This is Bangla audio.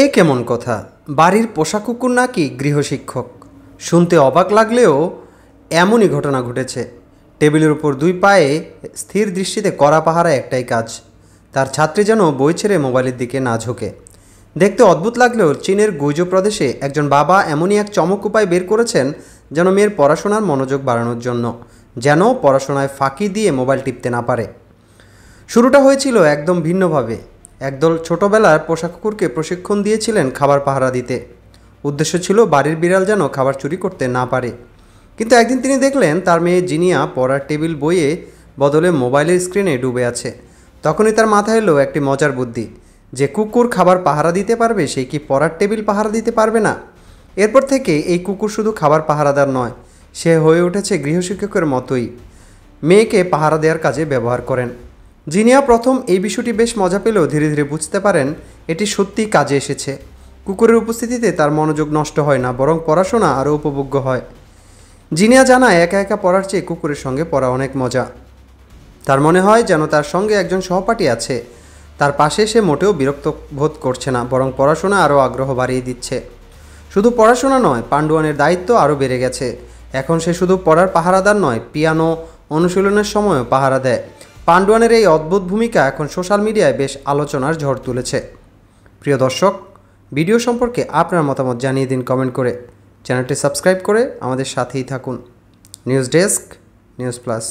এ কেমন কথা? বাড়ির পোষা কুকুর নাকি গৃহশিক্ষক? শুনতে অবাক লাগলেও এমনই ঘটনা ঘটেছে। টেবিলের উপর দুই পায়ে স্থির দৃষ্টিতে কড়া পাহারা একটাই কাজ। তার ছাত্রী যেন বই ছেড়ে মোবাইলের দিকে না ঝোঁকে। দেখতে অদ্ভুত লাগলেও চীনের গুইজো প্রদেশে একজন বাবা এমনই এক চমক উপায় বের করেছেন যেন মেয়ের পড়াশোনার মনোযোগ বাড়ানোর জন্য, যেন পড়াশোনায় ফাঁকি দিয়ে মোবাইল টিপতে না পারে। শুরুটা হয়েছিল একদম ভিন্নভাবে। একদল ছোটবেলার পোষা কুকুরকে প্রশিক্ষণ দিয়েছিলেন খাবার পাহারা দিতে। উদ্দেশ্য ছিল বাড়ির বিড়াল যেন খাবার চুরি করতে না পারে। কিন্তু একদিন তিনি দেখলেন তার মেয়ে জিনিয়া পড়ার টেবিল বইয়ে বদলে মোবাইলের স্ক্রিনে ডুবে আছে। তখনই তার মাথায় এলো একটি মজার বুদ্ধি, যে কুকুর খাবার পাহারা দিতে পারবে সে কি পড়ার টেবিল পাহারা দিতে পারবে না? এরপর থেকে এই কুকুর শুধু খাবার পাহারাদার নয়, সে হয়ে উঠেছে গৃহশিক্ষকের মতোই। মেয়েকে পাহারা দেওয়ার কাজে ব্যবহার করেন। জিনিয়া প্রথম এই বিষয়টি বেশ মজা পেলেও ধীরে ধীরে বুঝতে পারেন এটি সত্যিই কাজে এসেছে। কুকুরের উপস্থিতিতে তার মনোযোগ নষ্ট হয় না, বরং পড়াশোনা আরও উপভোগ্য হয়। জিনিয়া জানায় একা একা পড়ার চেয়ে কুকুরের সঙ্গে পড়া অনেক মজা। তার মনে হয় যেন তার সঙ্গে একজন সহপাঠী আছে। তার পাশে সে মোটেও বিরক্ত বোধ করছে না, বরং পড়াশোনা আরও আগ্রহ বাড়িয়ে দিচ্ছে। শুধু পড়াশোনা নয়, পাণ্ডুয়ানের দায়িত্ব আরও বেড়ে গেছে। এখন সে শুধু পড়ার পাহারাদার নয়, পিয়ানো অনুশীলনের সময়ও পাহারা দেয়। পাণ্ডুয়ানের এই অদ্ভুত ভূমিকা এখন সোশ্যাল মিডিয়ায় বেশ আলোচনার ঝড় তুলেছে। প্রিয় দর্শক, ভিডিও সম্পর্কে আপনার মতামত জানিয়ে দিন কমেন্ট করে। চ্যানেলটি সাবস্ক্রাইব করে আমাদের সাথেই থাকুন। News desk, news plus.